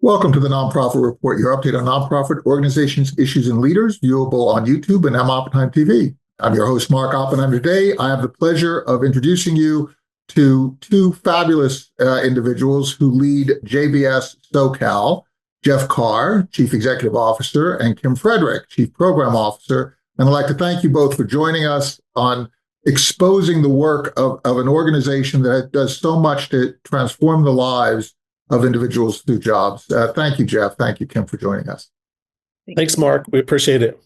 Welcome to the Nonprofit Report, your update on nonprofit organizations, issues, and leaders, viewable on YouTube and M. Oppenheim TV. I'm your host, Mark Oppenheim. Today, I have the pleasure of introducing you to two fabulous individuals who lead JVS SoCal, Jeff Carr, Chief Executive Officer, and Kim Fedrick, Chief Program Officer. And I'd like to thank you both for joining us on exposing the work of an organization that does so much to transform the lives of individuals through jobs. Thank you, Jeff. Thank you, Kim, for joining us. Thanks, Mark. We appreciate it.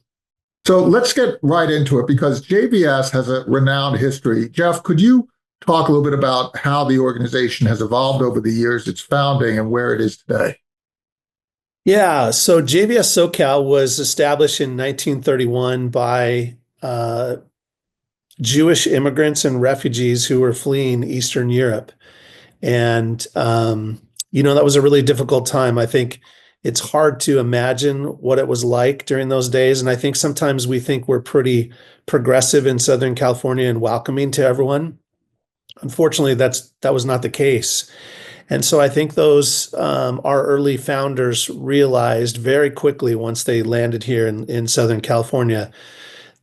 So let's get right into it because JVS has a renowned history. Jeff, could you talk a little bit about how the organization has evolved over the years, its founding, and where it is today? Yeah, so JVS SoCal was established in 1931 by Jewish immigrants and refugees who were fleeing Eastern Europe. And that was a really difficult time. I think it's hard to imagine what it was like during those days. And I think sometimes we think we're pretty progressive in Southern California and welcoming to everyone. Unfortunately, that was not the case. And so I think our early founders realized very quickly once they landed here in Southern California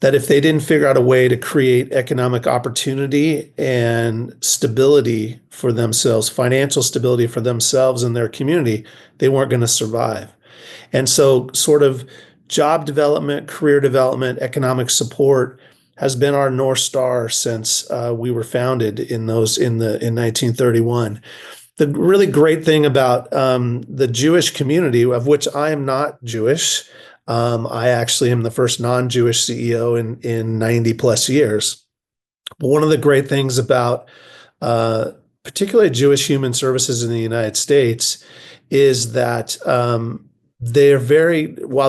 that if they didn't figure out a way to create economic opportunity and stability for themselves, financial stability for themselves and their community, they weren't going to survive. And so sort of job development, career development, economic support has been our North Star since we were founded in 1931. The really great thing about the Jewish community, of which I am not Jewish, I actually am the first non-Jewish CEO in 90 plus years. But one of the great things about particularly Jewish human services in the United States is that while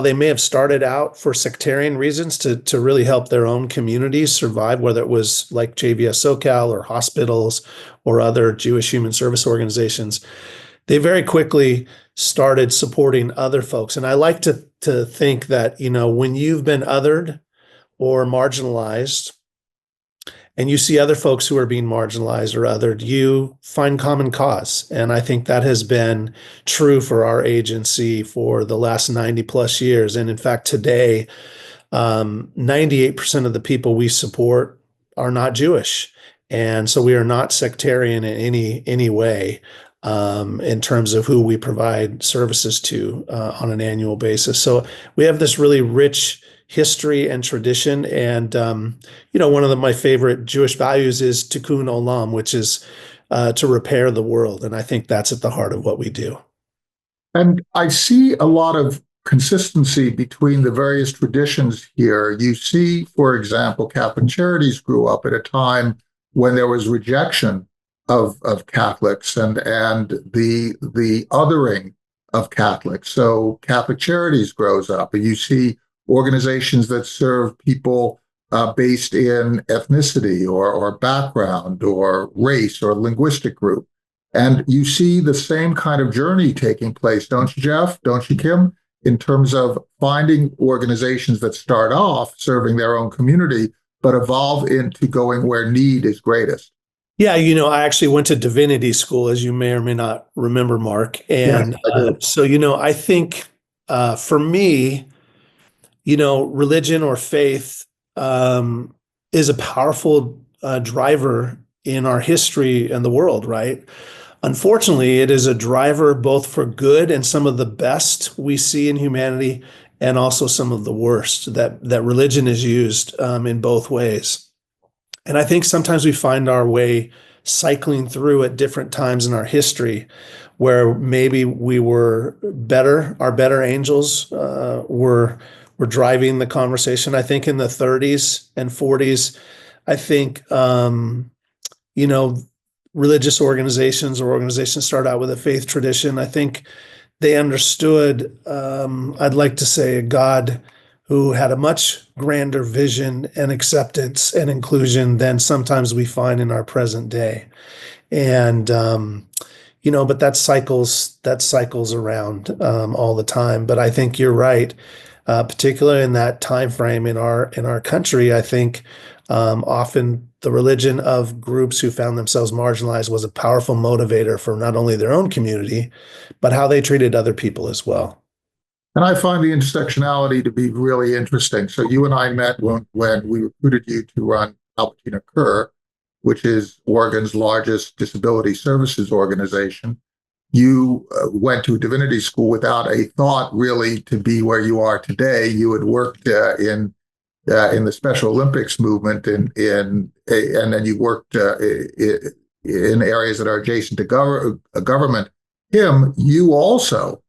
they may have started out for sectarian reasons to really help their own communities survive, whether it was like JVS SoCal or hospitals or other Jewish human service organizations, they very quickly started supporting other folks. And I like to think that, when you've been othered or marginalized and you see other folks who are being marginalized or othered, you find common cause. And I think that has been true for our agency for the last 90 plus years. And in fact, today, 98% of the people we support are not Jewish. And so we are not sectarian in any way. In terms of who we provide services to on an annual basis. So we have this really rich history and tradition. And, one of my favorite Jewish values is tikkun olam, which is to repair the world. And I think that's at the heart of what we do. And I see a lot of consistency between the various traditions here. You see, for example, Catholic Charities grew up at a time when there was rejection of Catholics and the othering of Catholics. So Catholic Charities grows up, and you see organizations that serve people based in ethnicity or background or race or linguistic group. And you see the same kind of journey taking place, don't you, Jeff? Don't you, Kim? In terms of finding organizations that start off serving their own community, but evolve into going where need is greatest. Yeah, I actually went to divinity school, as you may or may not remember, Mark. And I think for me, religion or faith is a powerful driver in our history and the world, right? Unfortunately, it is a driver both for good and some of the best we see in humanity and also some of the worst that religion is used in both ways. And I think sometimes we find our way cycling through at different times in our history where maybe we were better, our better angels were driving the conversation. I think in the 30s and 40s, I think, religious organizations or organizations start out with a faith tradition. I think they understood, I'd like to say, a God who had a much grander vision and acceptance and inclusion than sometimes we find in our present day. And, but that cycles around all the time. But I think you're right, particularly in that time frame in our country. I think often the religion of groups who found themselves marginalized was a powerful motivator for not only their own community, but how they treated other people as well. And I find the intersectionality to be really interesting. So you and I met when we recruited you to run Albertina Kerr, which is Oregon's largest disability services organization. You went to divinity school without a thought really to be where you are today. You had worked in the Special Olympics movement, and then you worked in areas that are adjacent to government. Kim, you also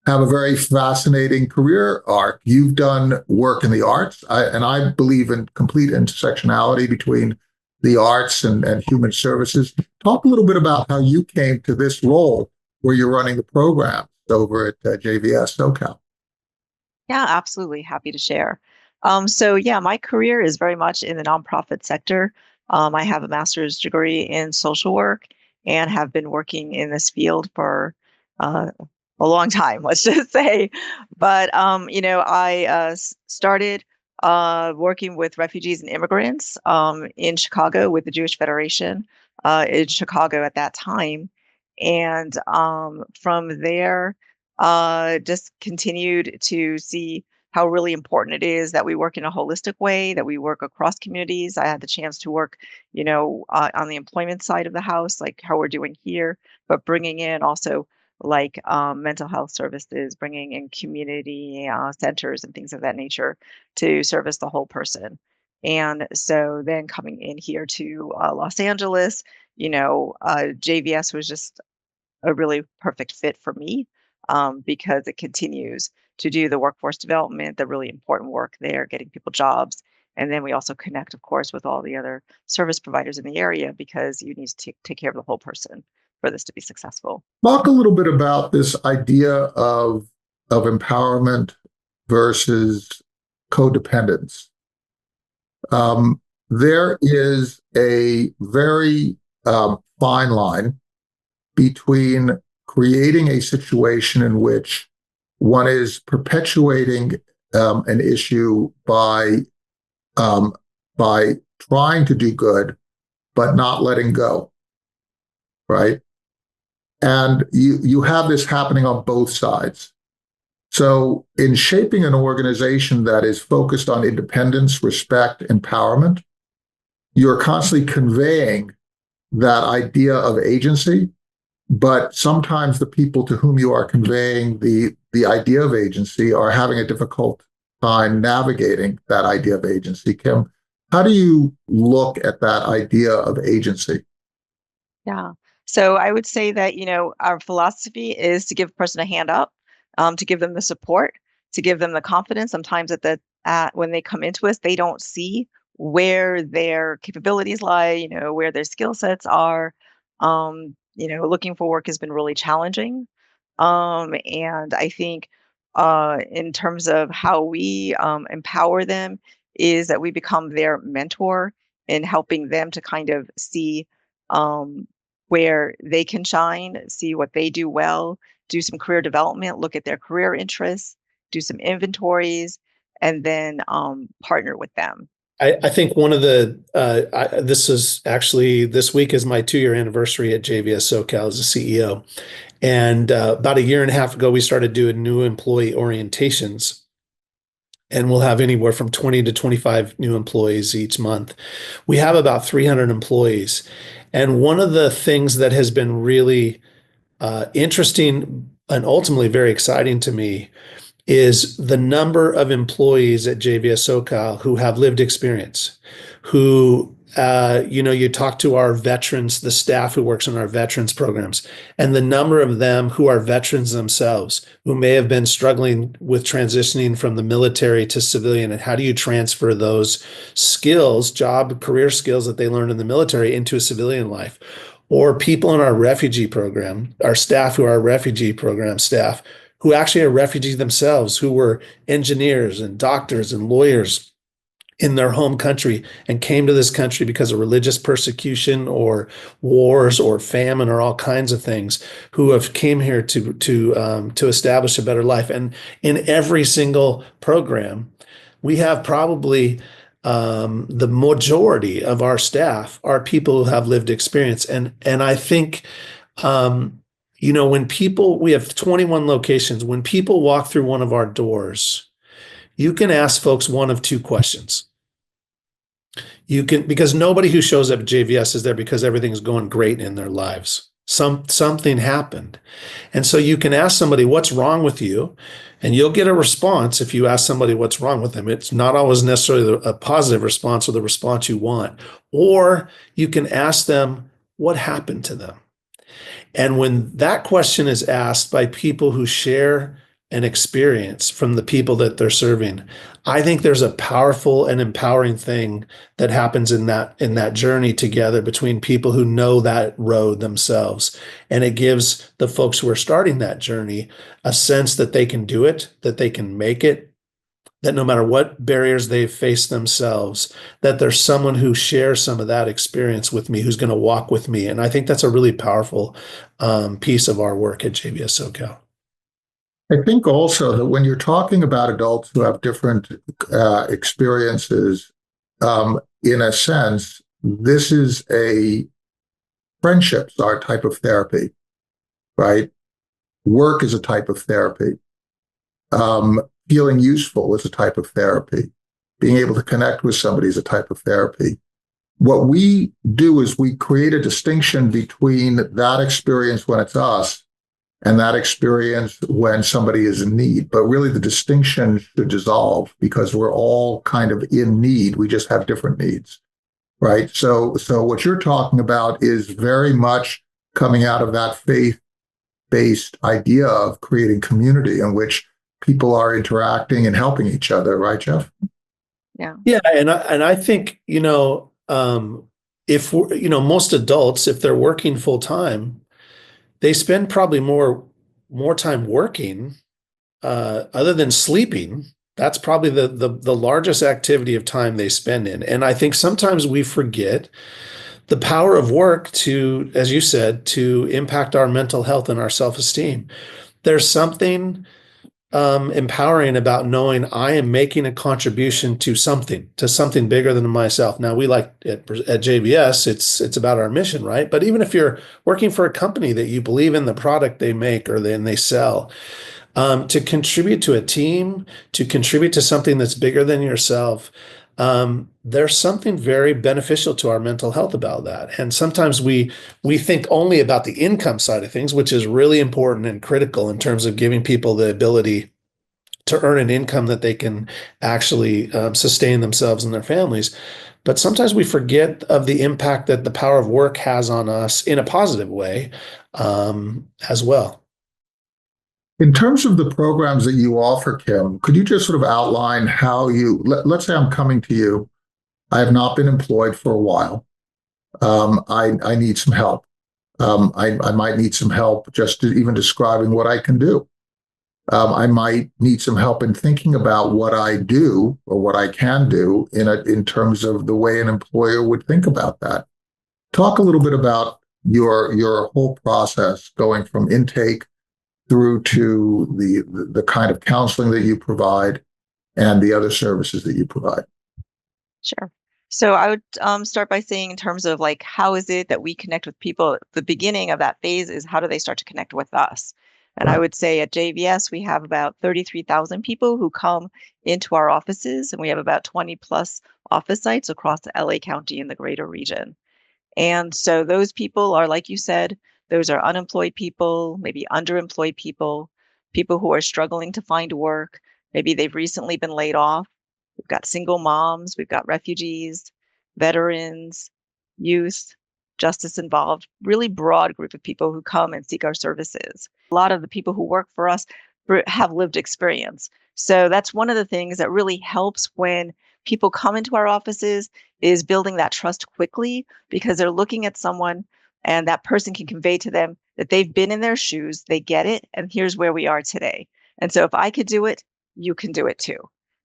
have a very fascinating career arc. You've done work in the arts, and I believe in complete intersectionality between the arts and human services. Talk a little bit about how you came to this role where you're running the program over at JVS SoCal. Yeah, absolutely. Happy to share. So yeah, my career is very much in the nonprofit sector. I have a master's degree in social work and have been working in this field for uh, a long time, let's just say. But I started working with refugees and immigrants in Chicago with the Jewish Federation in Chicago at that time, and from there, just continued to see how really important it is that we work in a holistic way, that we work across communities. I had the chance to work, on the employment side of the house, like how we're doing here, but bringing in also like mental health services, bringing in community centers and things of that nature to service the whole person. And so then coming in here to Los Angeles, JVS was just a really perfect fit for me because it continues to do the workforce development, the really important work there, getting people jobs. And then we also connect, of course, with all the other service providers in the area because you need to take care of the whole person for this to be successful. Talk a little bit about this idea of empowerment versus codependence. There is a very fine line between creating a situation in which one is perpetuating an issue by trying to do good but not letting go, right? And you have this happening on both sides. So in shaping an organization that is focused on independence, respect, empowerment, you're constantly conveying that idea of agency, but sometimes the people to whom you are conveying the idea of agency are having a difficult time navigating that idea of agency. Kim, how do you look at that idea of agency? Yeah. So I would say that, our philosophy is to give a person a hand up, to give them the support, to give them the confidence. Sometimes when they come into us, they don't see where their capabilities lie, where their skill sets are. Looking for work has been really challenging. And I think in terms of how we empower them is that we become their mentor in helping them to kind of see um, where they can shine, see what they do well, do some career development, look at their career interests, do some inventories, and then partner with them. I think one of this is actually, this week is my 2-year anniversary at JVS SoCal as a CEO. And about a year and a half ago, we started doing new employee orientations. And we'll have anywhere from 20 to 25 new employees each month. We have about 300 employees. And one of the things that has been really interesting and ultimately very exciting to me is the number of employees at JVS SoCal who have lived experience, who, you talk to our veterans, the staff who works on our veterans programs, and the number of them who are veterans themselves, who may have been struggling with transitioning from the military to civilian, and how do you transfer those skills, career skills that they learned in the military into a civilian life? Or people in our refugee program, our staff who are refugee program staff, who actually are refugees themselves, who were engineers and doctors and lawyers, in their home country and came to this country because of religious persecution or wars or famine or all kinds of things, who have came here to establish a better life. And in every single program, we have probably the majority of our staff are people who have lived experience. And I think when we have 21 locations, when people walk through one of our doors, you can ask folks one of two questions. Because nobody who shows up at JVS is there because everything's going great in their lives. Something happened. And so you can ask somebody, what's wrong with you? And you'll get a response if you ask somebody what's wrong with them. It's not always necessarily a positive response or the response you want. Or you can ask them, what happened to them? And when that question is asked by people who share an experience from the people that they're serving, I think there's a powerful and empowering thing that happens in that journey together between people who know that road themselves. And it gives the folks who are starting that journey a sense that they can do it, that they can make it, that no matter what barriers they've faced themselves, that there's someone who shares some of that experience with me, who's going to walk with me. And I think that's a really powerful piece of our work at JVS SoCal. I think also that when you're talking about adults who have different experiences, in a sense, this is friendships are a type of therapy, right? Work is a type of therapy. Feeling useful is a type of therapy. Being able to connect with somebody is a type of therapy. What we do is we create a distinction between that experience when it's us and that experience when somebody is in need. But really the distinction should dissolve because we're all kind of in need. We just have different needs, right? So what you're talking about is very much coming out of that faith-based idea of creating community in which people are interacting and helping each other, right, Jeff? Yeah, and I think if most adults, if they're working full time, they spend probably more time working, other than sleeping. That's probably the largest activity of time they spend in. And I think sometimes we forget the power of work to, as you said, to impact our mental health and our self-esteem. There's something empowering about knowing I am making a contribution to something bigger than myself. Now, we like at JVS, it's about our mission, right? But even if you're working for a company that you believe in the product they make or they sell, to contribute to a team, to contribute to something that's bigger than yourself, there's something very beneficial to our mental health about that. And sometimes we think only about the income side of things, which is really important and critical in terms of giving people the ability to earn an income that they can actually sustain themselves and their families. But sometimes we forget of the impact that the power of work has on us in a positive way, as well. In terms of the programs that you offer, Kim, could you just sort of outline how let's say I'm coming to you. I have not been employed for a while. I need some help. I might need some help just even describing what I can do. I might need some help in thinking about what I do or what I can do in terms of the way an employer would think about that. Talk a little bit about your whole process going from intake through to the kind of counseling that you provide and the other services that you provide. Sure. So I would start by saying, in terms of like, how is it that we connect with people? The beginning of that phase is, how do they start to connect with us? And I would say at JVS, we have about 33,000 people who come into our offices, and we have about 20 plus office sites across the LA County and the greater region. And so those people are, like you said, those are unemployed people, maybe underemployed people, people who are struggling to find work. Maybe they've recently been laid off. We've got single moms, we've got refugees, veterans, youth, justice involved, really broad group of people who come and seek our services. A lot of the people who work for us have lived experience. So that's one of the things that really helps when people come into our offices, is building that trust quickly, because they're looking at someone and that person can convey to them that they've been in their shoes, they get it, and here's where we are today. And so if I could do it, you can do it too.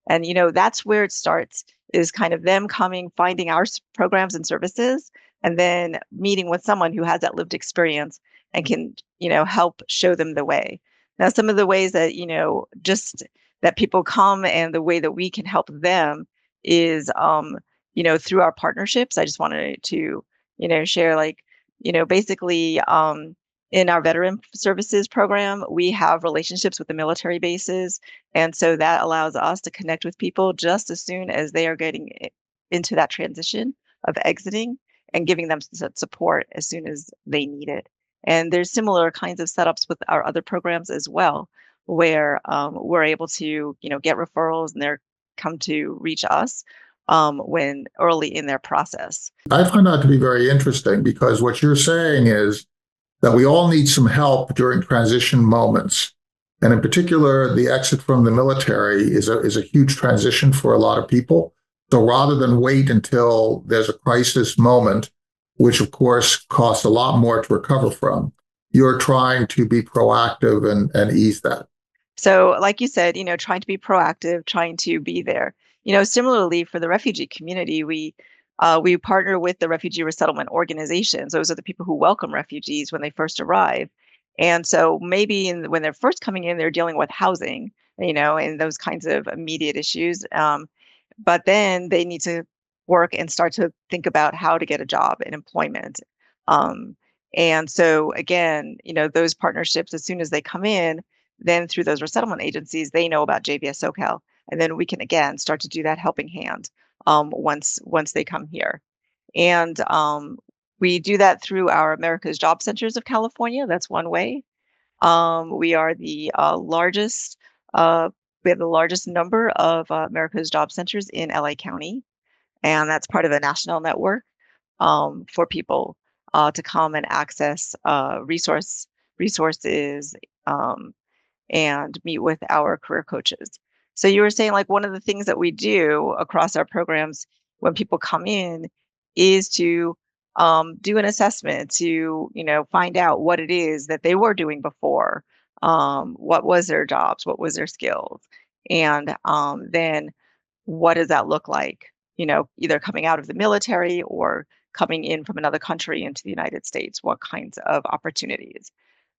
And, that's where it starts, is kind of them coming, finding our programs and services, and then meeting with someone who has that lived experience and can, help show them the way. Now, some of the ways that, just that people come and the way that we can help them is, through our partnerships. I just wanted to, share, like, basically, in our veteran services program, we have relationships with the military bases. And so that allows us to connect with people just as soon as they are getting into that transition of exiting, and giving them support as soon as they need it. And there's similar kinds of setups with our other programs as well, where we're able to, get referrals, and they're come to reach us when early in their process. I find that to be very interesting, because what you're saying is that we all need some help during transition moments. And in particular, the exit from the military is a huge transition for a lot of people. So rather than wait until there's a crisis moment, which of course costs a lot more to recover from, you're trying to be proactive and ease that. So, like you said, trying to be proactive, trying to be there. Similarly for the refugee community, we partner with the refugee resettlement organizations. Those are the people who welcome refugees when they first arrive. And so maybe when they're first coming in, they're dealing with housing, and those kinds of immediate issues. But then they need to work and start to think about how to get a job and employment. Um, and so again, those partnerships, as soon as they come in, then through those resettlement agencies, they know about JVS SoCal. And then we can again start to do that helping hand once they come here. And we do that through our America's Job Centers of California. That's one way. We are the largest. We have the largest number of America's Job Centers in LA County, and that's part of a national network for people to come and access resources, and meet with our career coaches. So you were saying, like, one of the things that we do across our programs when people come in is to do an assessment to, find out what it is that they were doing before. What was their jobs? What was their skills? And then what does that look like? Either coming out of the military or coming in from another country into the United States, what kinds of opportunities?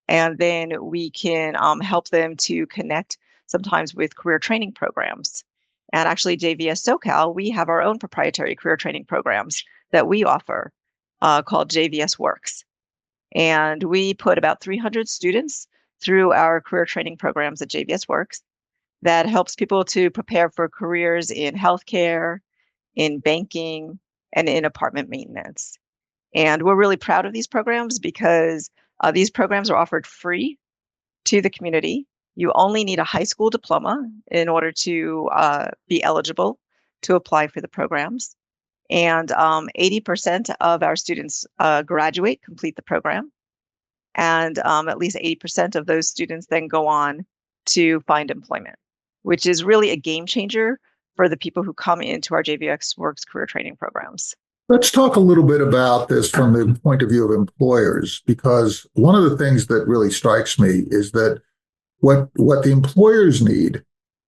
And then we can help them to connect sometimes with career training programs. And actually, JVS SoCal, we have our own proprietary career training programs that we offer called JVS Works. And we put about 300 students through our career training programs at JVS Works that helps people to prepare for careers in healthcare, in banking, and in apartment maintenance. And we're really proud of these programs because these programs are offered free to the community. You only need a high school diploma in order to be eligible to apply for the programs. And 80% of our students graduate, complete the program. And at least 80% of those students then go on to find employment, which is really a game changer for the people who come into our JVX Works career training programs. Let's talk a little bit about this from the point of view of employers, because one of the things that really strikes me is that what the employers need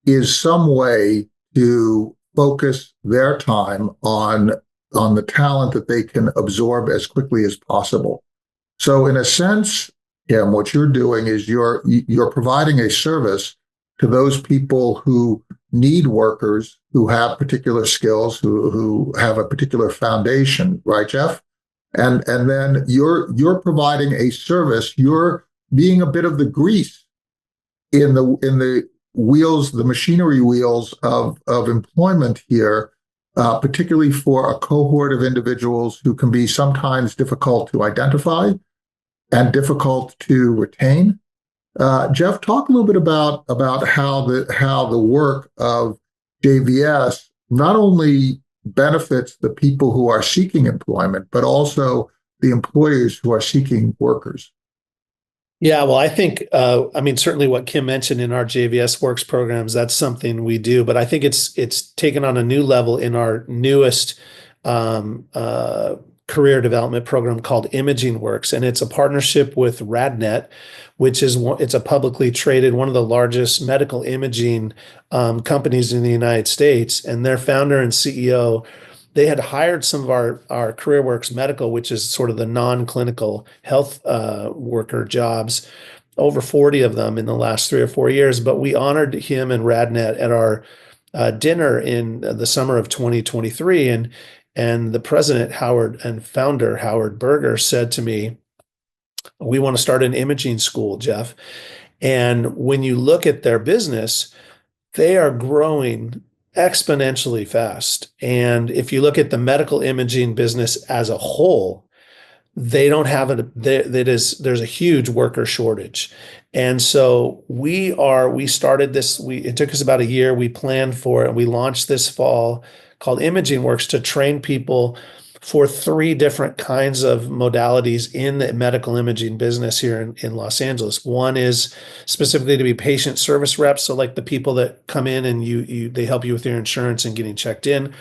is some way to focus their time on the talent that they can absorb as quickly as possible. So in a sense, Kim, what you're doing is you're providing a service to those people who need workers who have particular skills, who have a particular foundation, right, Jeff? And then you're providing a service. You're being a bit of the grease in the wheels, the machinery wheels of employment here, particularly for a cohort of individuals who can be sometimes difficult to identify and difficult to retain. Jeff, talk a little bit about how the work of JVS not only benefits the people who are seeking employment, but also the employers who are seeking workers. Yeah, well, I think, certainly what Kim mentioned in our JVS Works programs, that's something we do, but I think it's taken on a new level in our newest career development program called Imaging Works, and it's a partnership with RadNet, which is it's a publicly traded, one of the largest medical imaging companies in the United States. And their founder and CEO, they had hired some of our CareerWorks Medical, which is sort of the non-clinical health worker jobs, over 40 of them in the last 3 or 4 years. But we honored him and RadNet at our dinner in the summer of 2023. And the president, Howard, and founder, Howard Berger, said to me, "We want to start an imaging school, Jeff." And when you look at their business, they are growing exponentially fast. And if you look at the medical imaging business as a whole, they don't have it. There's a huge worker shortage. And so we started this, it took us about a year. We planned for it. We launched this fall called Imaging Works to train people for 3 different kinds of modalities in the medical imaging business here in Los Angeles. One is specifically to be patient service reps. So like the people that come in and they help you with your insurance and getting checked in.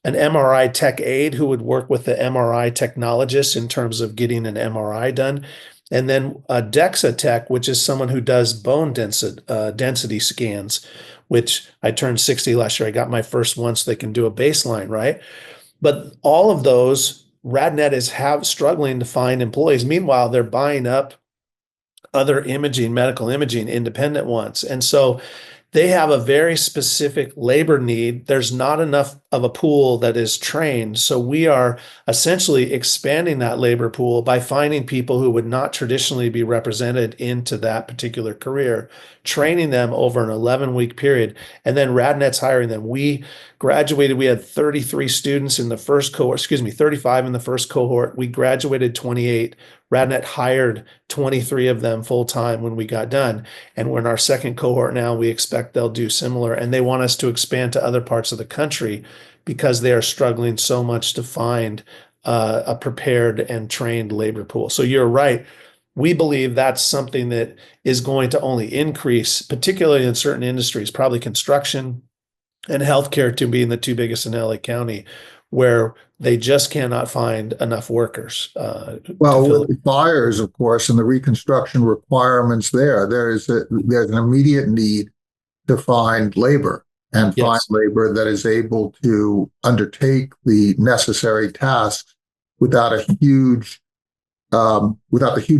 An MRI tech aide who would work with the MRI technologist in terms of getting an MRI done. And then a DEXA tech, which is someone who does bone density scans, which I turned 60 last year. I got my first one so they can do a baseline, right? But all of those, RadNet is struggling to find employees. Meanwhile, they're buying up other medical imaging, independent ones. And so they have a very specific labor need. There's not enough of a pool that is trained. So we are essentially expanding that labor pool by finding people who would not traditionally be represented into that particular career, training them over an 11-week period, and then RadNet's hiring them. We graduated, we had 33 students in the first cohort, 35 in the first cohort. We graduated 28. RadNet hired 23 of them full-time when we got done. And we're in our second cohort now. We expect they'll do similar. And they want us to expand to other parts of the country because they are struggling so much to find a prepared and trained labor pool. So you're right. We believe that's something that is going to only increase, particularly in certain industries, probably construction and healthcare to being the 2 biggest in LA County, where they just cannot find enough workers. Well, with the fires, of course, and the reconstruction requirements there's an immediate need to find labor and find labor that is able to undertake the necessary tasks without the huge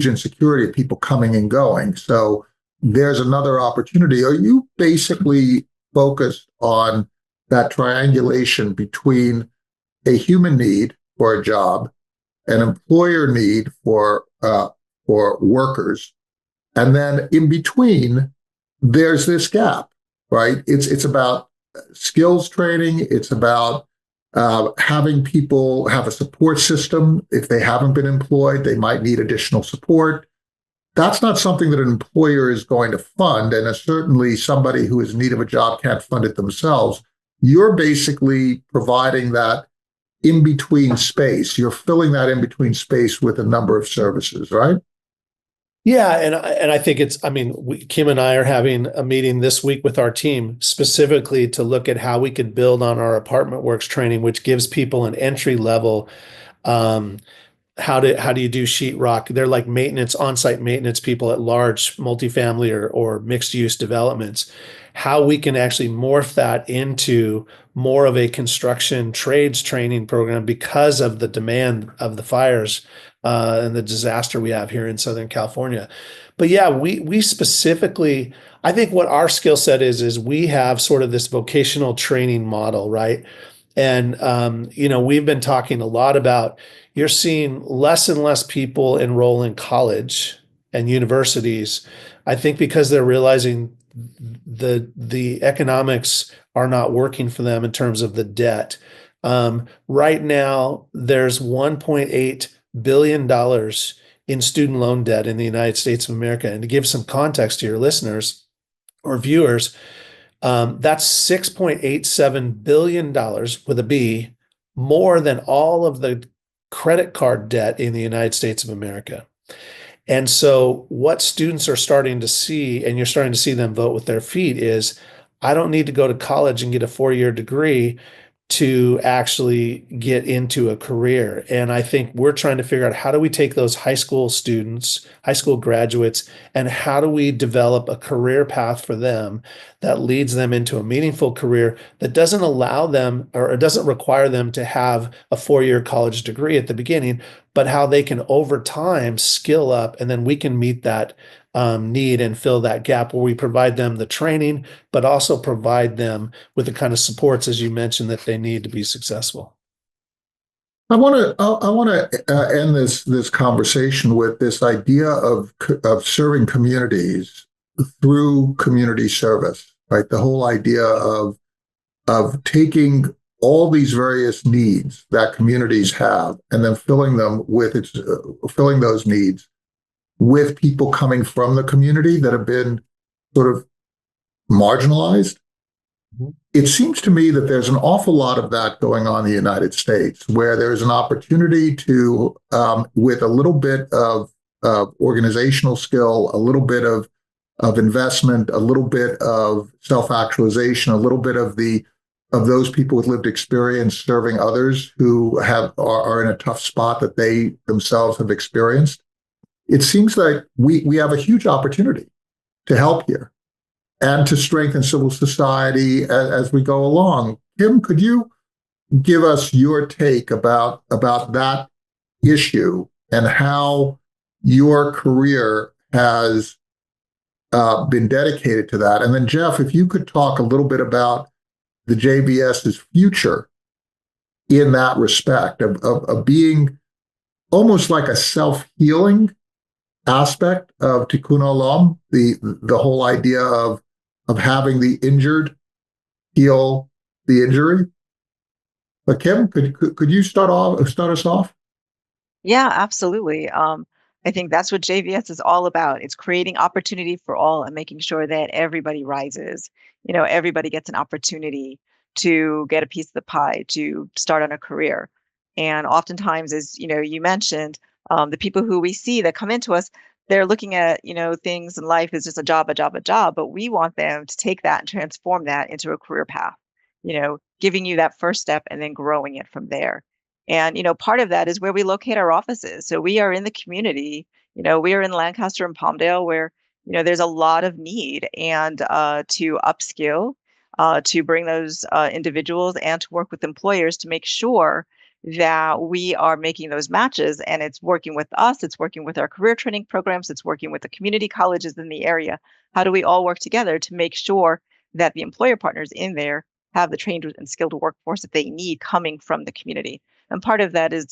insecurity of people coming and going. So there's another opportunity. Are you basically focused on that triangulation between a human need for a job, an employer need for workers, and then in between, there's this gap, right? It's about skills training. It's about having people have a support system. If they haven't been employed, they might need additional support. That's not something that an employer is going to fund, and certainly somebody who is in need of a job can't fund it themselves. You're basically providing that in-between space. You're filling that in-between space with a number of services, right? Yeah, and I think Kim and I are having a meeting this week with our team specifically to look at how we could build on our Apartment Works training, which gives people an entry level. How do you do sheetrock? They're like on-site maintenance people at large multifamily or mixed use developments. How we can actually morph that into more of a construction trades training program because of the demand of the fires and the disaster we have here in Southern California. But yeah, we specifically, I think what our skill set is we have sort of this vocational training model, right? And we've been talking a lot about, you're seeing less and less people enroll in college and universities, I think because they're realizing the economics are not working for them in terms of the debt. Right now, there's $1.8 billion in student loan debt in the United States of America. And to give some context to your listeners or viewers, that's $6.87 billion with a B, more than all of the credit card debt in the United States of America. And so what students are starting to see, and you're starting to see them vote with their feet, is I don't need to go to college and get a 4-year degree. to actually get into a career. And I think we're trying to figure out, how do we take those high school students, high school graduates, and how do we develop a career path for them that leads them into a meaningful career that doesn't allow them, or it doesn't require them to have a 4-year college degree at the beginning, but how they can over time skill up, and then we can meet that need and fill that gap where we provide them the training, but also provide them with the kind of supports, as you mentioned, that they need to be successful. I want to end this conversation with this idea of serving communities through community service, right? The whole idea of taking all these various needs that communities have and then filling those needs with people coming from the community that have been sort of marginalized. Mm-hmm. It seems to me that there's an awful lot of that going on in the United States, where there's an opportunity to, with a little bit of organizational skill, a little bit of investment, a little bit of self-actualization, a little bit of those people with lived experience serving others who are in a tough spot that they themselves have experienced. It seems like we have a huge opportunity to help here and to strengthen civil society as we go along. Kim, could you give us your take about that issue and how your career has been dedicated to that? And then, Jeff, if you could talk a little bit about the JVS's future in that respect of being almost like a self-healing aspect of Tikkun Olam, the whole idea of having the injured heal the injury. But Kim, could you start us off? Yeah, absolutely. I think that's what JVS is all about. It's creating opportunity for all and making sure that everybody rises. Everybody gets an opportunity to get a piece of the pie, to start on a career. And oftentimes, as you mentioned, the people who we see that come into us, they're looking at, things in life as just a job, but we want them to take that and transform that into a career path, giving you that first step and then growing it from there. And, part of that is where we locate our offices. So we are in the community, we are in Lancaster and Palmdale, where, there's a lot of need, and to upskill, to bring those individuals and to work with employers to make sure that we are making those matches, and it's working with us, it's working with our career training programs, it's working with the community colleges in the area. How do we all work together to make sure that the employer partners in there have the trained and skilled workforce that they need coming from the community? And part of that is,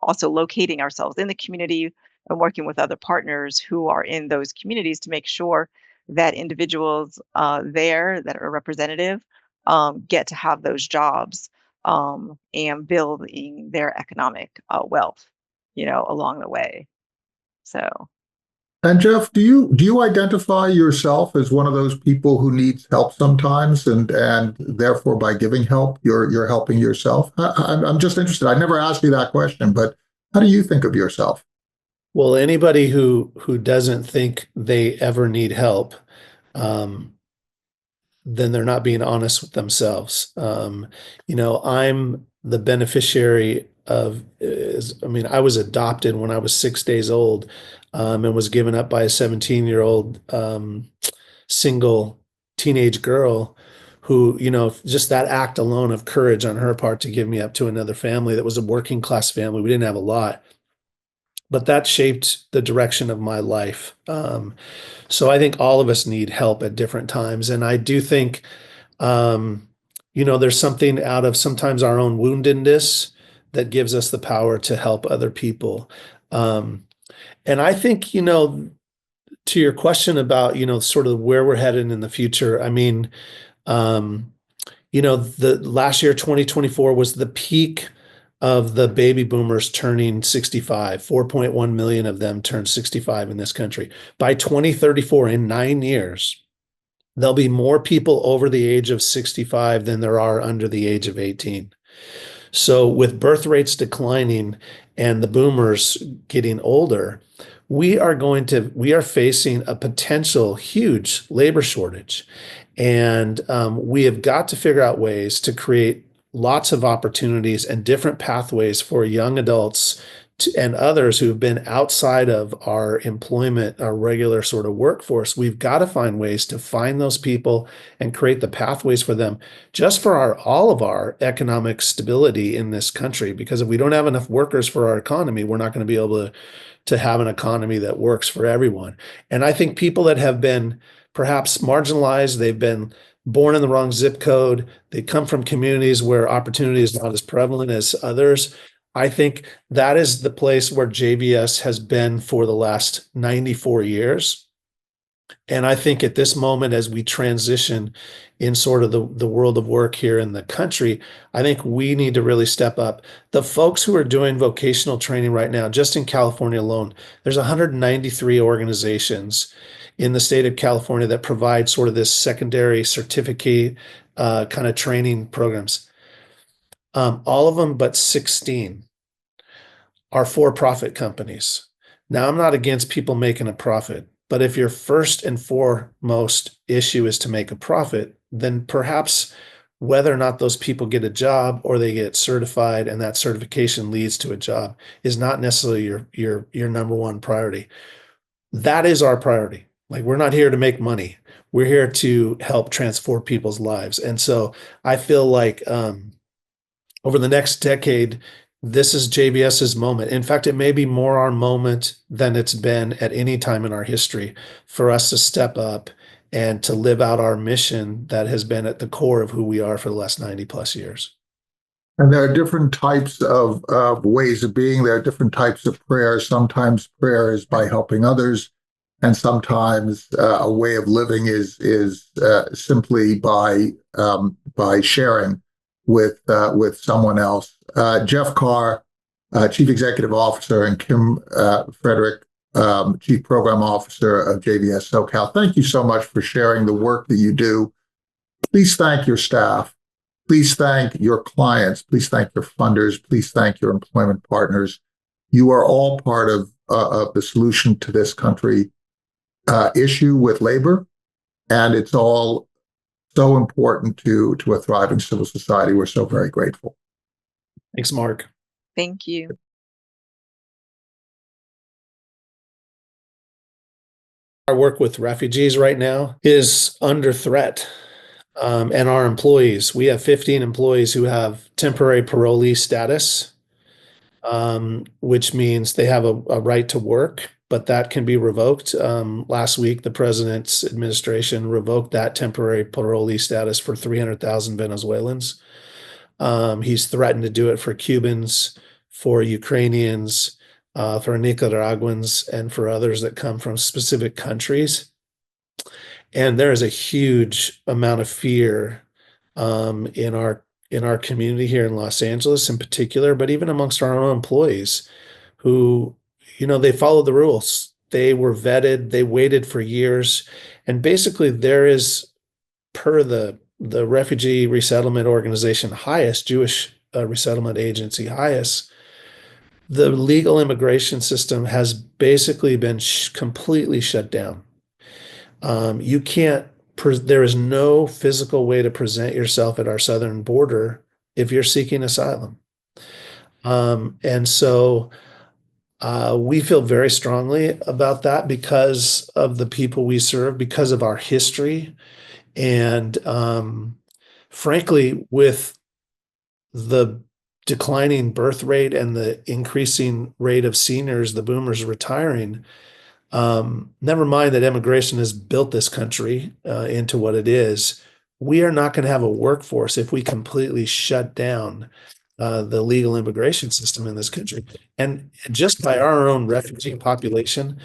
also locating ourselves in the community and working with other partners who are in those communities to make sure that individuals there that are representative get to have those jobs, and building their economic wealth, along the way. So. And Jeff, do you identify yourself as one of those people who needs help sometimes, and therefore by giving help, you're helping yourself? I'm just interested. I never asked you that question, but how do you think of yourself? Well, anybody who doesn't think they ever need help, then they're not being honest with themselves. I'm the beneficiary of, I was adopted when I was 6 days old, and was given up by a 17-year-old single teenage girl who, just that act alone of courage on her part to give me up to another family that was a working class family. We didn't have a lot, but that shaped the direction of my life. So I think all of us need help at different times. And I do think, there's something out of sometimes our own woundedness that gives us the power to help other people. And I think, to your question about, sort of where we're headed in the future, the last year, 2024, was the peak of the baby boomers turning 65. 4.1 million of them turned 65 in this country. By 2034, in 9 years, there'll be more people over the age of 65 than there are under the age of 18. So with birth rates declining and the boomers getting older, we are facing a potential huge labor shortage. And we have got to figure out ways to create lots of opportunities and different pathways for young adults and others who've been outside of our employment, our regular sort of workforce. We've got to find ways to find those people and create the pathways for them just for all of our economic stability in this country. Because if we don't have enough workers for our economy, we're not going to be able to have an economy that works for everyone. And I think people that have been perhaps marginalized, they've been born in the wrong zip code, they come from communities where opportunity is not as prevalent as others. I think that is the place where JVS has been for the last 94 years. And I think at this moment, as we transition in sort of the world of work here in the country, I think we need to really step up. The folks who are doing vocational training right now, just in California alone, there's 193 organizations in the state of California that provide sort of this secondary certificate kind of training programs. All of them but 16 are for-profit companies. Now, I'm not against people making a profit, but if your first and foremost issue is to make a profit, then perhaps whether or not those people get a job or they get certified and that certification leads to a job is not necessarily your number one priority. That is our priority. Like, we're not here to make money. We're here to help transform people's lives. And so I feel like over the next decade, this is JVS's moment. In fact, it may be more our moment than it's been at any time in our history for us to step up and to live out our mission that has been at the core of who we are for the last 90 plus years. And there are different types of ways of being. There are different types of prayer. Sometimes prayer is by helping others, and sometimes a way of living is simply by sharing with someone else. Jeff Carr, Chief Executive Officer, and Kim Fedrick, Chief Program Officer of JVS SoCal. Thank you so much for sharing the work that you do. Please thank your staff. Please thank your clients. Please thank your funders. Please thank your employment partners. You are all part of the solution to this country issue with labor, and it's all so important to a thriving civil society. We're so very grateful. Thanks, Mark. Thank you. Our work with refugees right now is under threat. And our employees, we have 15 employees who have temporary parolee status, which means they have a right to work, but that can be revoked. Last week, the president's administration revoked that temporary parolee status for 300,000 Venezuelans. He's threatened to do it for Cubans, for Ukrainians, for Nicaraguans, and for others that come from specific countries. And there is a huge amount of fear in our community here in Los Angeles in particular, but even amongst our own employees who, they followed the rules. They were vetted, they waited for years. And basically there is, per the Refugee Resettlement Organization, HIAS, Jewish Resettlement Agency, HIAS, the legal immigration system has basically been completely shut down. You can't, there is no physical way to present yourself at our southern border if you're seeking asylum. And so we feel very strongly about that because of the people we serve, because of our history. And frankly, with the declining birth rate and the increasing rate of seniors, the boomers retiring, never mind that immigration has built this country into what it is. We are not going to have a workforce if we completely shut down the legal immigration system in this country. And just by our own refugee population,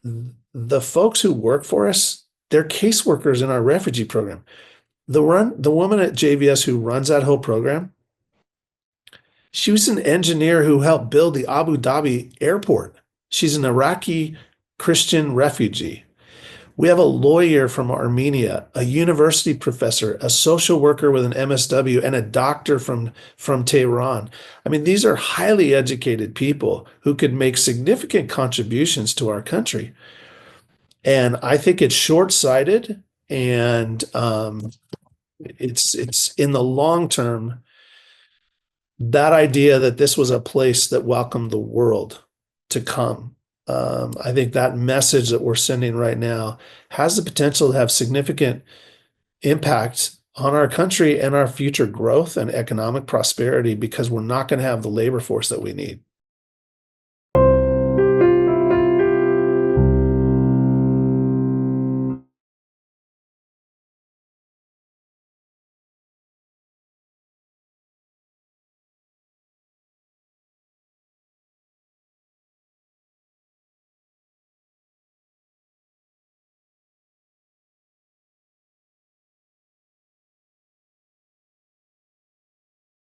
the folks who work for us, they're caseworkers in our refugee program. The woman at JVS who runs that whole program, she was an engineer who helped build the Abu Dhabi airport. She's an Iraqi Christian refugee. We have a lawyer from Armenia, a university professor, a social worker with an MSW, and a doctor from Tehran. I mean, these are highly educated people who could make significant contributions to our country. And I think it's short-sighted, and it's in the long term, that idea that this was a place that welcomed the world to come. I think that message that we're sending right now has the potential to have significant impact on our country and our future growth and economic prosperity, because we're not going to have the labor force that we need.